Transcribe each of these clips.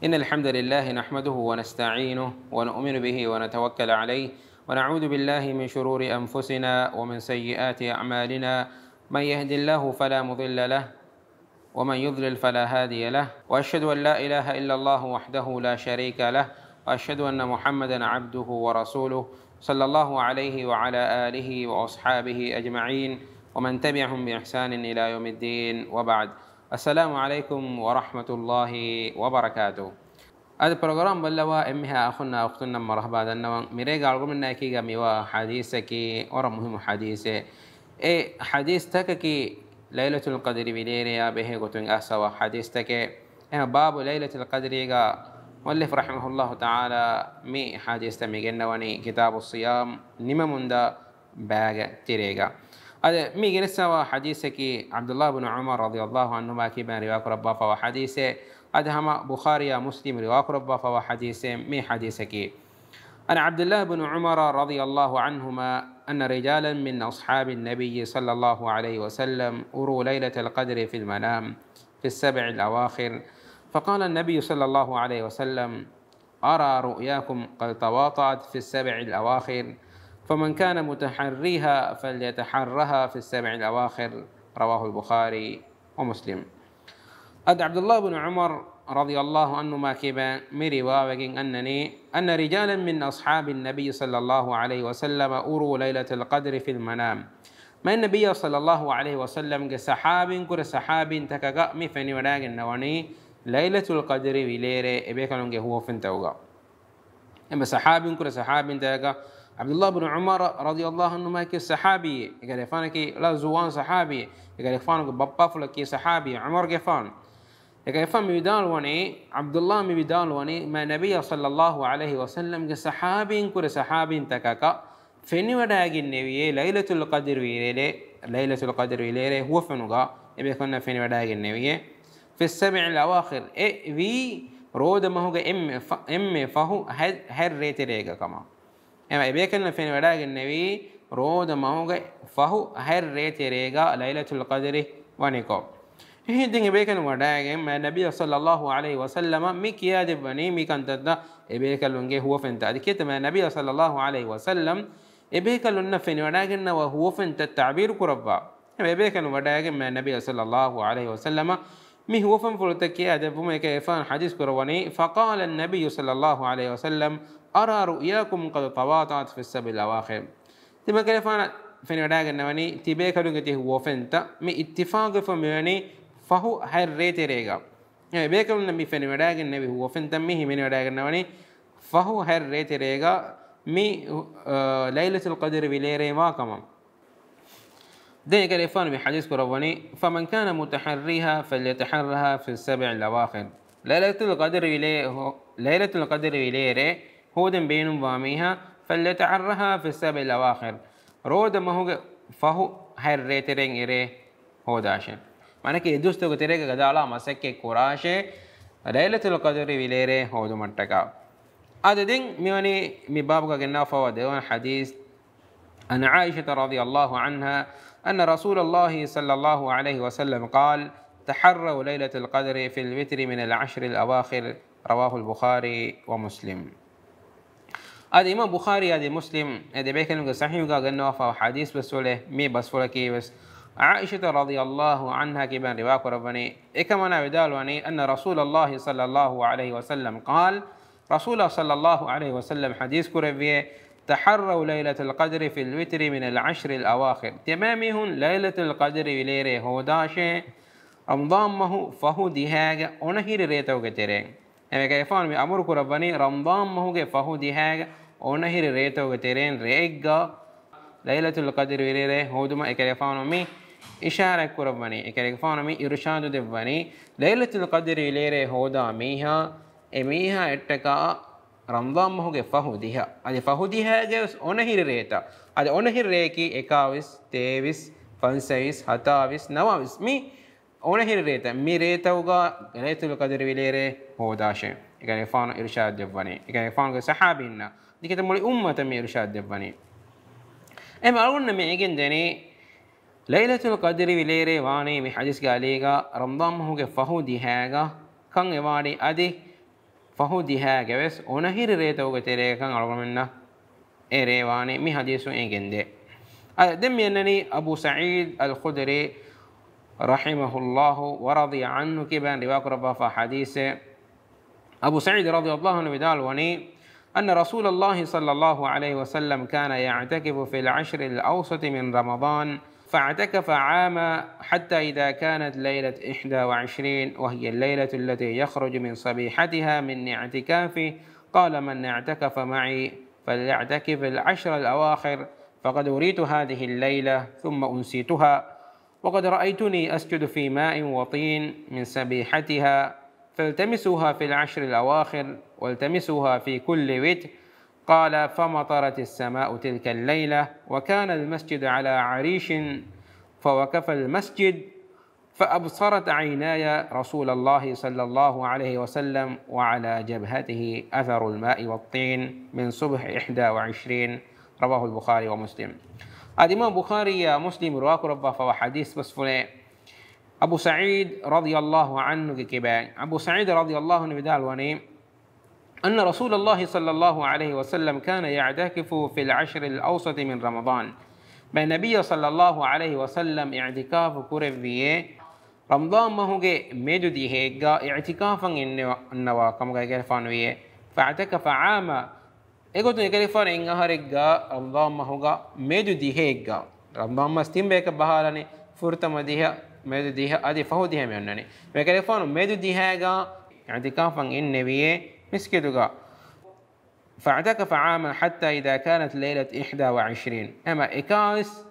إن الحمد لله نحمده ونستعينه ونؤمن به ونتوكل عليه ونعوذ بالله من شرور أنفسنا ومن سيئات أعمالنا من يهد الله فلا مضل له ومن يضلل فلا هادي له وأشهد أن لا إله إلا الله وحده لا شريك له وأشهد أن محمدا عبده ورسوله صلى الله عليه وعلى آله وأصحابه أجمعين ومن تبعهم بإحسان إلى يوم الدين وبعد. السلام عليكم ورحمة الله وبركاته. هذا البرنامج بلوا إمها أخونا أختنا مرحبا دنا ميرجع على كي جميوا حديثك ورا مهم حديثه حديث تككي ليلة القدر بليريا به قطن أسوا حديث تك باب ليلة القدر مؤلف رحمه الله تعالى مي حديث تميجنا وني كتاب الصيام نما مندا باغ تيريغا هذا مي جلسوا حديثك عبد الله بن عمر رضي الله عنهما كبار رواك ربا فوا حديثه هذا هما بخاري مسلم رواك ربا فوا حديثه مي حديثك أنا عبد الله بن عمر رضي الله عنهما أن رجالا من أصحاب النبي صلى الله عليه وسلم أروا ليلة القدر في المنام في السبع الأواخر، فقال النبي صلى الله عليه وسلم: أرى رؤياكم قد تواطأت في السبع الأواخر، فمن كان متحريها فليتحرها في السبع الأواخر. رواه البخاري ومسلم. عبد الله بن عمر رضي الله عنهما كبا مروا وجن أن رجالا من أصحاب النبي صلى الله عليه وسلم أروا ليلة القدر في المنام. ما النبي صلى الله عليه وسلم كصحاب كر صحاب تكجا مفني وداعن نواني ليلة القدر وليرة إبيكالونجه هو فنتوجا. أما صحاب كر صحاب تكجا عبد الله بن عمر رضي الله عنهما كصحابي قال فانك لا زوان صحابي قال فانك بابا فلك صحابي عمر جفان يكفهم ميدان وني عبد الله ميدان وني ما النبي صلى الله عليه وسلم كصحابين كر صحابين تكاكا فني وداعين نبيه ليلة القدر ويله ليلة القدر ويله هو فنوغا يبي كنا فني وداعين نبيه في السبع الأواخر في رود ما هو إم فهو هر ريت ريجا كمان أما يبي كنا فني وداعين نبيه رود ما هو فهو هر ريت ريجا ليلة القدر ونيكو هندين يبيكن وداعين ما النبي صلى الله عليه وسلم مكياد بني مكانتدا يبيكلونجه هو فنتا دكيت ما النبي صلى الله عليه وسلم يبيكلون فين وداعين وهو فنت التعبير كربا يبيكن وداعين ما النبي صلى الله عليه وسلم مي هو فن فلتكي أدب ما كيفان حديث كرواني فقال النبي صلى الله عليه وسلم أرى رؤياكم قد تواطأت في السبع الأواخر تما كيفان فين وداعين نواني تبيكلونجه هو فنتا مي اتفاق فمياني فهو هر ريت ريجا بيكم النبي فين وداعن النبي هو فين تمه من وداعن نواني فهو هر ريت ريجا مي ليلة القدر بليرة ما كمان ده كالإفان بحديث كرواني فمن كان متحريها فليتحرها في السبع الأواخر. ليلة القدر بليرة هو دم بينهم واميها فليتحرها في السبع الأواخر رود ما هو فهو هر ريت ريجا هو داشن माने कि दोस्तों को तेरे का गदाला मसक के कुराशे लैलतुल क़द्र विलेरे हो दो मंटका आधे दिन मियानी मिबाब का गिन्ना फवादेवन हदीस أن عائشة رضي الله عنها أن رسول الله صلى الله عليه وسلم قال تحروا ليلة القدر في الوتر من العشر الأواخر. رواه البخاري ومسلم. هذا إمام بخاري هذا مسلم هذا بيكلم صحيح کا गिन्ना فحديث بسوله مي بسوله كي بس عائشة رضي الله عنها كبان رواك ربني إكمنا بدالوني أن رسول الله صلى الله عليه وسلم قال رسول صلى الله عليه وسلم حديث كربية تحروا ليلة القدر في الوتر من العشر الأواخر تمامهم ليلة القدر وليره هو داشة رمضان فهو دهاج ونهير ريتو كتيرين أما كيفان بأمرك ربني رمضان فهو دهاج ونهير ريتو كتيرين ريجا ليلة القدر وليره هو دم إكرفانو مي إشارة كربني إكرفانو مي إرشاد دبني ليلة القدر وليره هو دا ميها إميها إتكا رمضان مهوجة فهوديها هذا فهوديها جالس أنهير ريتا هذا أنهير ريكي إكاويس تيويس فانسيس هتاويس نواويس مي أنهير ريتا مي ريتا وجا ليلة القدر وليره هو داشة إكرفانو إرشاد دبني إكرفانو صحابينا دي كده مولي أمة مي إرشاد دبني أما أقولنا ميجين دني ليلة القدر وليرة واني بحديث قاليغا رمضان هو فهو دي هاغا كان يواري أدي فهودها جبس ونهير ريتوغ تريكان علمنا إيريواني مي حديث إنجندي دم أنني أبو سعيد الخدري رحمه الله ورضي عنه كبان رواق ربا فحديث أبو سعيد رضي الله عنه بدال وني أن رسول الله صلى الله عليه وسلم كان يعتكف في العشر الأوسط من رمضان فاعتكف عاما حتى إذا كانت ليلة 21 وهي الليلة التي يخرج من صبيحتها من اعتكافه قال من اعتكف معي فليعتكف العشر الأواخر فقد أريت هذه الليلة ثم أنسيتها وقد رأيتني أسجد في ماء وطين من سبيحتها فالتمسوها في العشر الأواخر والتمسوها في كل وتر قال فمطرت السماء تلك الليلة وكان المسجد على عريش فوقف المسجد فأبصرت عيناي رسول الله صلى الله عليه وسلم وعلى جبهته أثر الماء والطين من صبح 21 رواه البخاري ومسلم. الإمام بخاري مسلم رواك ربه فهو حديث بسفله أبو سعيد رضي الله عنه كبان أبو سعيد رضي الله عنه بدال وني أن رسول الله صلى الله عليه وسلم كان يعتكف في العشر الأوسط من رمضان بين النبي صلى الله عليه وسلم اعتكاف كرفيه رمضان ما هو ميدو دي هيجا اعتكافا النوا كم قال فانويه فاعتكف عاما ايغوتو يكلي فان ان هرجا رمضان ما هو ميدو دي هيجا رمضان ما ستيم بيك بحالني فرتما ديها ميدو ديها ادي فهو ديها ميونني ميكلي فان ميدو دي هيجا اعتكافا النبي مسكدوغا فاعتكف عاما حتى إذا كانت ليلة 21 أما إكاس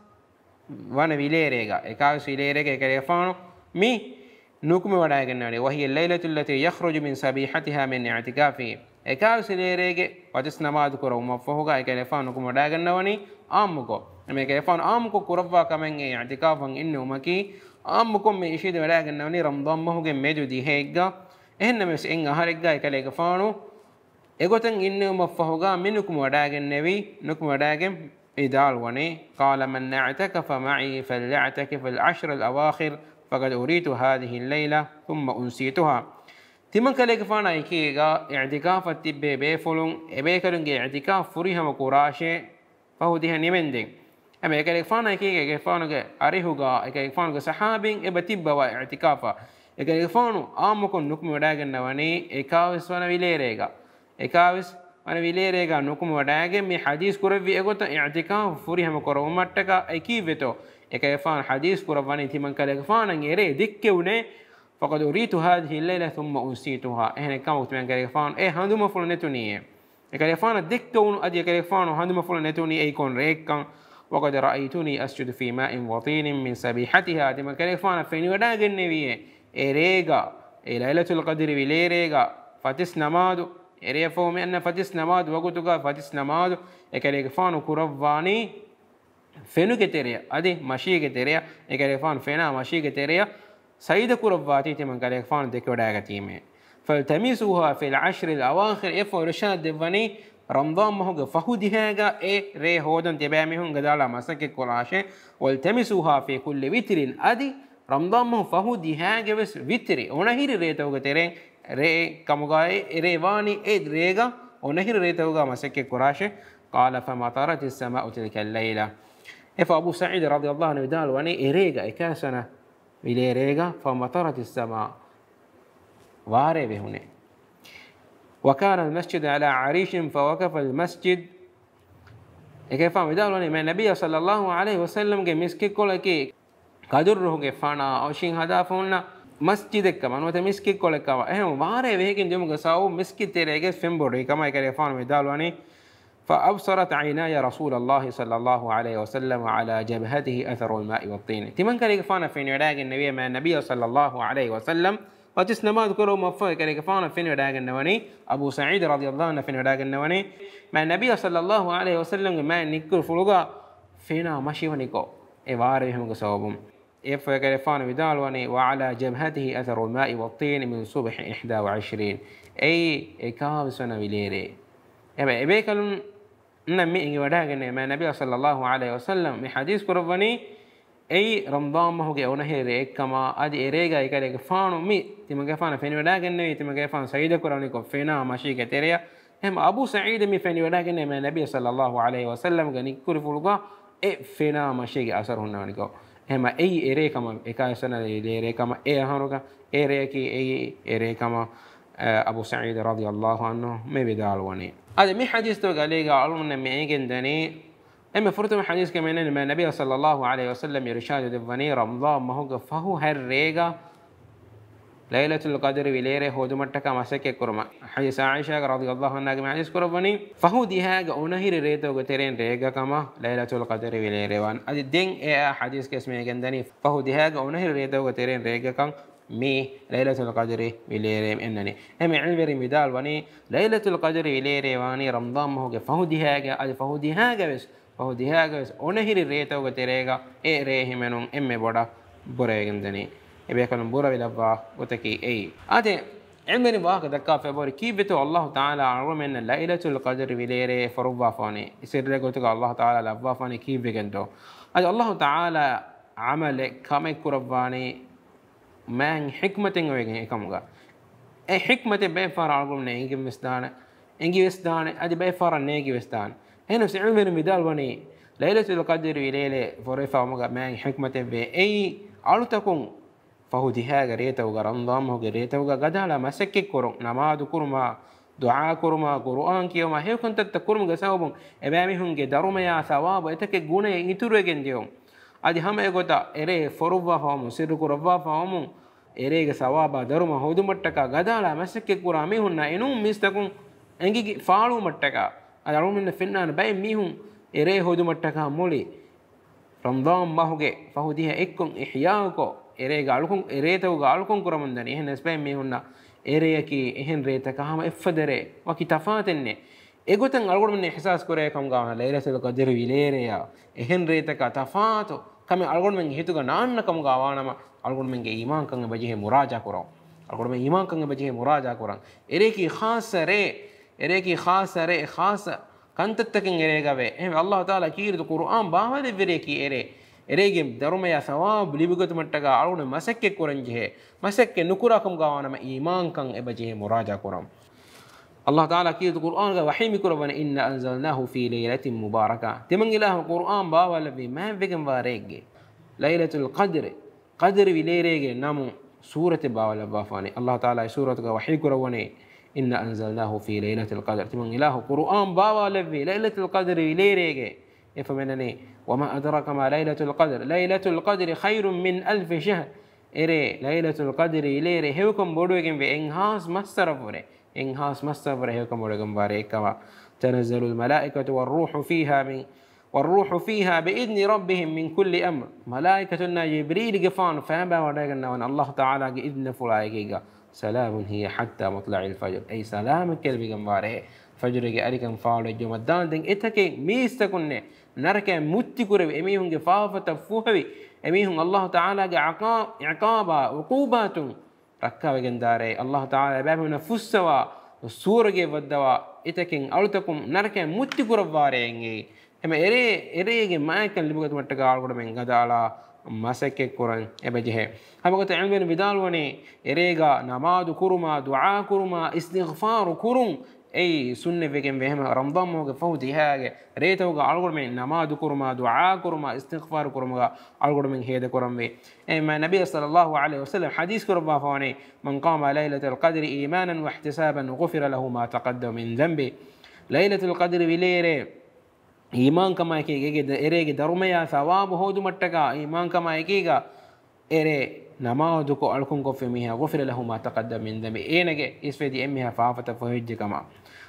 وانا بيليريغا إكاس بيليريغا كريفانو مي نكمي وداغناني وهي الليلة التي يخرج من سبيحتها من اعتكافه إكاس بيليريغا وتسنما ذكر ومفهوغا كريفانو نكمي وداغناني آمكو أما كريفانو آمكو كرفا كمان اعتكافا إنه مكي آمكو مي إشيد وداغناني رمضان مهوغا ميدو دي هيغا إهنا مس إنغا هرقا كريفانو إغوتن إنه مفهوغا منكم وداغن نبي نكم وداغن إدال وني قال من اعتكف معي فليعتكف العشر الأواخر فقد أريت هذه الليلة ثم أنسيتها تمن كليك فانا إكيغا اعتكاف التبه بيفلون إبيكرنج اعتكاف فريها مقراشي فهو ديها نمندين أما إكيغا فانا إكيغا فانا أريهوغا إكيغا فانا صحابين إبتبه واعتكافا إكيغا فانا آمكم نكم وداغن نواني إكاوس وانا بيليريغا إكاوس أنا بيليريغا نكم وداغن مي حديث كورفي إغوتا اعتكاف فريها مقرامتكا أكيفتو إكيغا فانا حديث كورفاني تمن كليك فانا إيري ديكيوني فقد أريت هذه الليلة ثم أنسيتها إحنا كم تمن كليك فانا هندو مفعول نتونيه كليك فانا ديكون أدي كليك فانا هندو مفعول نتوني أيكون ريكا وقد رأيتني أسجد في ماء وطين من سبيحتها تمن كليك فانا فيني وداغن نبيه إيريغا ليلة القدر بليريغا فتس نمادو إريه فهمي أن فتس نمادو وقتوغا فتس نمادو إكاليك فانو كرفاني فينو كتيريا أدي ماشي كتيريا إكاليك فانو فينا ماشي كتيريا سيد كرفاتي تمن كاليك فانو ديكو داغا تيمي فالتمسوها في العشر الأواخر إفو رشاد دفاني رمضان مهوغا فهوديهاغا ري هودن تباميهم غدالا مسكي كولاشي والتمسوها في كل وتر أدي رمضان مهو فهوديهاغا بس وتري ونهيري ريتوغا تيرين ري كمغاي ريواني ريغا ونهيري ريتوغا مسكي كولاشي قال فمطرت السماء تلك الليلة فأبو سعيد رضي الله عنه دال واني ريغا إكاسنا بلي ريغا فمطرت السماء واري بهني وكان المسجد على عريش فوقف المسجد كيف مدالوني من النبي صلى الله عليه وسلم كي مسكي كولكي قدره كي فانا او شين هدافونا مسجد كمان وت مسكي كولكا اهم واري وهكين ديم غساو مسكي تيريغ فيمبوري كما كي فان مدالوني فأبصرت عيناي رسول الله صلى الله عليه وسلم على جبهته أثر الماء والطين تمن كي فانا في نراغ النبي من النبي صلى الله عليه وسلم وتسنما ذكروا مفوق كذلك فانا في نراغ النواني أبو سعيد رضي الله عنه في نراغ النواني مع النبي صلى الله عليه وسلم ما نكر فلوغا فينا مشي ونكو إبارهم قصوبهم يفوق كذلك فانا بدالواني وعلى جبهته أثر الماء والطين من صبح 21 أي إكاب سنة بليري يبقى إبيكالون نمي إني وداغني مع النبي صلى الله عليه وسلم من حديث كرباني ei ramdam mahuge onahe rekkama adi erega ikalege faanu mi timage faana feni wada genne timage faana sayyid qurani ko fena mashike tereya hem abu sa'id mi feni wada genne me nabiy sallallahu alaihi wasallam gani kurifuluga e fena mashige asar hunnani ko hema ei erekama ekasana erekama e hanuga ereki ei erekama abu sa'id radiyallahu anhu me bidalwani adi mi hadith to galega almunne me gendani اما فرتم حديث كمان ان النبي صلى الله عليه وسلم يرشاد الظني رمضان ما هو فهو هالريغا ليلة القدر وليره هودمتك مسك كرما حديث عائشة رضي الله عنها كما حديث كربني فهو ديها اونهير ريتو غترين ريغا كما ليلة القدر وليره وان ادي دين اي حديث كاسمه غندني فهو ديها اونهير ريتو غترين ريغا كان مي ليلة القدر وليره انني هم علم مثال وني ليلة القدر وليره واني رمضان ما هو فهو ديها ادي فهو ديها بس فهو ديهاغس اونهيري ريتوغ تيريغا اي ريهمنون امي بودا بوريغندني ابيكلم بورا بلبا وتكي اي ادي عمري واخ دكا فبور كيبتو الله تعالى عرمن ليله القدر وليره فروا فاني يصير لغوتو الله تعالى لبا فاني كيبغندو ادي الله تعالى عمل كما كرباني من حكمتين ويغن كمغا اي حكمته بفار عرم نيغي مستان انغي وستان ادي بفار نيغي وستان هنا سعمر مدال وني ليلة القدر وليلة فريفا ومغا مان حكمة بي اي علتكم فهو ديها غريتا وغرمضان مو غريتا وغدالا مسكك كورون نماذ كورما دعاء كورما قرآن كيوما هيو كنت تكورم غساوبون ابامي هنگه دروما يا ثواب اتك گونه يتورگن ديوم ادي هم اگوتا اري فروبا فامو سر كوربا فامو اريگ ثواب دروما هودمٹکا غدالا مسكك كورامي هن انو مستكون انگي فالو مٹکا අරුමින්න ෆින්නාන බයි මිහුන් එරේ හොදුමට්ටකා මොලි රම්දාන් බහුගේ ෆහුදිහ එක්කුන් ඉහ්යාකෝ එරේ ගාලුකුන් එරේතව ගාලුකුන් කරමුන්දනි එහෙන් ස්පෙම් මිහුන්නා එරේයකි එහෙන් රේතකහම එෆදරේ වකි තෆාතෙන්නේ එගොතන් අල්ගොඩමන්නේ ඉහසාස් කරේ කම් ගාන ලෛලතුල් क़දර් විලේරයා එහෙන් රේතක තෆාතෝ කම අල්ගොඩමන් හිතුග නාන්න කම් ගාවානම අල්ගොඩමන්ගේ ඊමාන් කංග බජිහෙ මුරාජා කරෝ අල්ගොඩමන් ඊමාන් කංග බජිහෙ මුරාජා කරන් එරේකි ખાસරේ එරේකි ખાસරේ ખાસ කන්තත්තකින් එරේගවේ එහෙම අල්ලාහ් තාලා කීරිතු කුර්ආන් බාවද විරේකි එරේගෙම් දරුමයා සවාබ් ලිබගතු මට්ටක අලුන මසක්කේ කොරන්ජේ මසක්කේ නුකුරකම් ගාවනම ඊමාන්කම් එබජේ මුරාජා කරම් අල්ලාහ් තාලා කීරිතු කුර්ආන් ගා වහීමි කරවන ඉන්න අන්සල්නාහු ෆී ලෛලතින් මුබාරකා තිමන් ඉලාහ කුර්ආන් බාවල වි මහ වෙගම් වාරේගේ ලෛලතුල් क़දර් විලේරේගේ නමු සූරත බාවල බාෆානි අල්ලාහ් තාලා සූරත ගා වහී කරවනේ إن أنزلناه في ليلة القدر تمن إله قرآن بابا لفي ليلة القدر ليريجي إفمنني وما أدراك ما ليلة القدر ليلة القدر خير من 1000 شهر إري ليلة القدر ليري هيكم بودوكم بإنهاس مسترفوري إنهاس مسترفوري هيكم بودوكم باريكما تنزل الملائكة والروح فيها بإذن ربهم من كل أمر ملائكتنا جبريل قفان فهبا وداقنا وأن الله تعالى إذن فلايكيغا سلام هي حتى مطلع الفجر أي سلام كلبي جنباره فجر أريكم فاول الجمعة دان دين إتكي ميستكون نركع متكورب أميهم جفافة فوهبي أميهم الله تعالى عقابا عقوبات ركاب جنداره الله تعالى بابنا فسوا السورة جودوا إتكين أولتكم نركع متكورب وارينجي هم إري ما يكن لبقت متكال كده من قدالا مسكك قرآن أبجه هم قلت علمنا بدالوني إريجا نماذ كرما دعاء كرما استغفار كرم أي سنة فيكم فهم رمضان موج فوتي هاجة ريتوجا على من نماذ كرما دعاء كرما استغفار كرما على من هذا كرم به إما النبي صلى الله عليه وسلم حديث كرما فاني من قام ليلة القدر إيمانا واحتسابا غفر له ما تقدم من ذنبه ليلة القدر بليره ईमान कमाए के एरेगे दरुमया सवाब होदु मट्टका ईमान कमाए केगा एरे नमाज़ को अलकुन को फमिहा गुफिर लहु मा तक़द्दम मिन दम एनगे इसफेदी एमिहा फाफत फहज कमा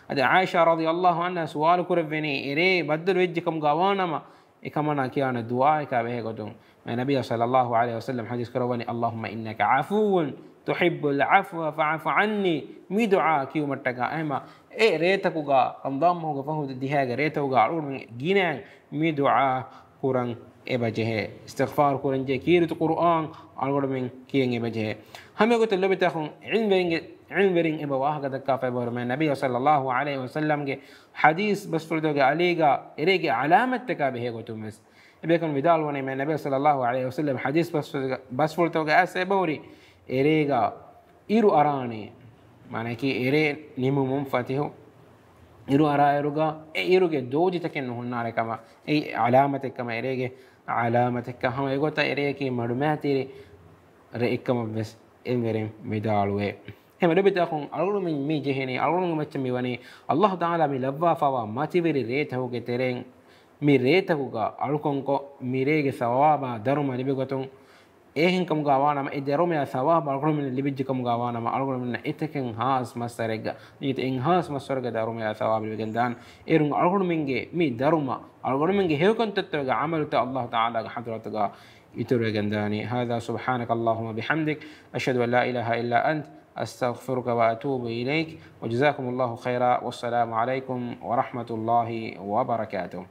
अद आयशा रज़ियल्लाहु अन्हा सवाल कुरवेनी एरे बदल वेज कम गवानमा एकमना कियाना दुआ का वे गदुम मैं नबी सल्लल्लाहु अलैहि वसल्लम हदीस करवनी अल्लाहुम्मा इन्नका अफुवन तुहिब्बुल अफ़्व फ़अफ़ अन्नी मी दुआ कियो मट्टका एमा ए रेतकुगा रमज़ान मोगा फहुद दिहागा रेतकुगा अरुण गिनां मी दुआ कुरन एबजे इस्तिग़फ़ार कुरन जे कीरत कुरान अरुण में किएंगे बजे हमें को तलब तखुन इल्म वेरिंग एबा वाहगा दक्का फेबर में नबी सल्लल्लाहु अलैहि वसल्लम के हदीस बस फरदोगा अलीगा एरेगे अलामत तका बहे को तुमस بيكون بدال وني من النبي صلى الله عليه وسلم حديث بس فلتوغا أسبوري إريغا إيرو أراني معنى كي إري نيمو منفتحه إيرو أرايروغا إيروغا دوجي تكن هنالي كما أي علامتك كما إريغا علامتك هم يقولتا إريكي مرماتي رئيكم بس إمرين مدالوه هم ربطاكم أقول من مي جهني أقول من متى ميواني الله تعالى ملبا فوا ما تبري ريته كترين مي ريته كا أقولكم ميريج ثوابا درما لبيكتون إيهن كم غوانا ما إدرومي ثواب أقول من اللي بيجكم غوانا ما أقول من إتكن هاس مسرقة إن هاس مسرقة درومي ثواب لبيكندان إيرون أقول منجي مي درما أقول منجي هيو كنت تترجع عملت الله تعالى حضرتك يترجنداني هذا سبحانك اللهم بحمدك أشهد أن لا إله إلا أنت أستغفرك وأتوب إليك وجزاكم الله خيرا والسلام عليكم ورحمة الله وبركاته.